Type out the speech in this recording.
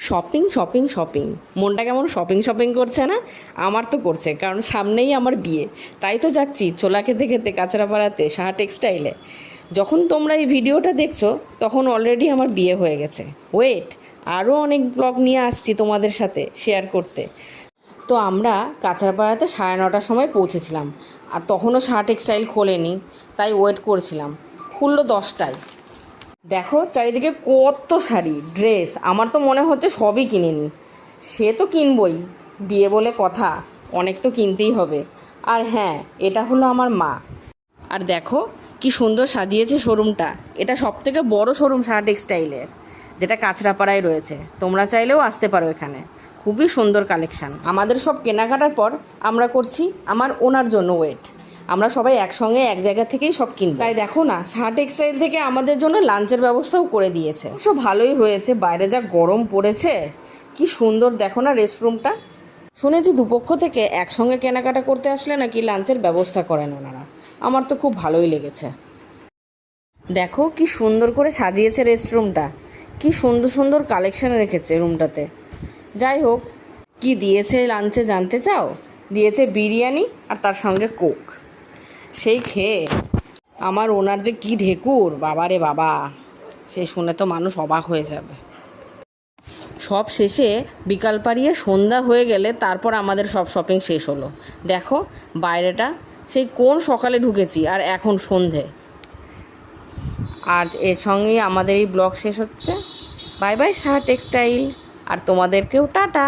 Shopping shopping shopping, মনটা কেমন shopping shopping করছে না? আমার তো করছে, কারণ সামনেই আমার বিয়ে। তাই তো যাচ্ছি ছোলা খেতে খেতে কাঁচরাপাড়াতে সাহা টেক্সটাইলে। যখন তোমরা এই ভিডিওটা দেখছো তখন অলরেডি আমার বিয়ে হয়ে গেছে। ওয়েট, আরও অনেক ব্লগ নিয়ে আসছি তোমাদের সাথে শেয়ার করতে। তো আমরা কাঁচরাপাড়াতে 9:30টার সময় পৌঁছেছিলাম, আর তখনও সাহা টেক্সটাইল খোলেনি, তাই ওয়েট করছিলাম। খুললো 10টায়। দেখো চারিদিকে কত শাড়ি, ড্রেস, আমার তো মনে হচ্ছে সবই কিনে নিই। সে তো কিনবই, বিয়ে বলে কথা, অনেক তো কিনতেই হবে। আর হ্যাঁ, এটা হলো আমার মা। আর দেখো কি সুন্দর সাজিয়েছে শোরুমটা। এটা সবথেকে বড় শোরুম সাহা টেক্সটাইলের, যেটা কাঁচরাপাড়ায় রয়েছে। তোমরা চাইলেও আসতে পারো এখানে, খুবই সুন্দর কালেকশান। আমাদের সব কেনাকাটার পর আমরা করছি আমার ওনার জন্য ওয়েট। আমরা সবাই একসঙ্গে এক জায়গা থেকেই সব কিনবো। তাই দেখো না, সাহা টেক্সটাইল থেকে আমাদের জন্য লাঞ্চের ব্যবস্থাও করে দিয়েছে। সব ভালোই হয়েছে, বাইরে যা গরম পড়েছে। কি সুন্দর দেখো না রেস্টরুমটা। শুনেছি দুপক্ষ থেকে একসঙ্গে কেনাকাটা করতে আসলে নাকি লাঞ্চের ব্যবস্থা করেন ওনারা। আমার তো খুব ভালোই লেগেছে। দেখো কি সুন্দর করে সাজিয়েছে রেস্টরুমটা, কি সুন্দর সুন্দর কালেকশান রেখেছে রুমটাতে। যাই হোক, কি দিয়েছে লাঞ্চে জানতে চাও? দিয়েছে বিরিয়ানি আর তার সঙ্গে কোক। সেই খেয়ে আমার ওনার যে কি ঢেকুর, বাবারে বাবা, সেই শুনে তো মানুষ অবাক হয়ে যাবে। সব শেষে বিকাল পাড়িয়ে সন্ধ্যা হয়ে গেলে তারপর আমাদের সব শপিং শেষ হলো। দেখো বাইরেটা, সেই কোন সকালে ঢুকেছি আর এখন সন্ধে। আজ এর সঙ্গেই আমাদের এই ব্লগ শেষ হচ্ছে। বাই বাই সাহা টেক্সটাইল, আর তোমাদেরকেও টাটা।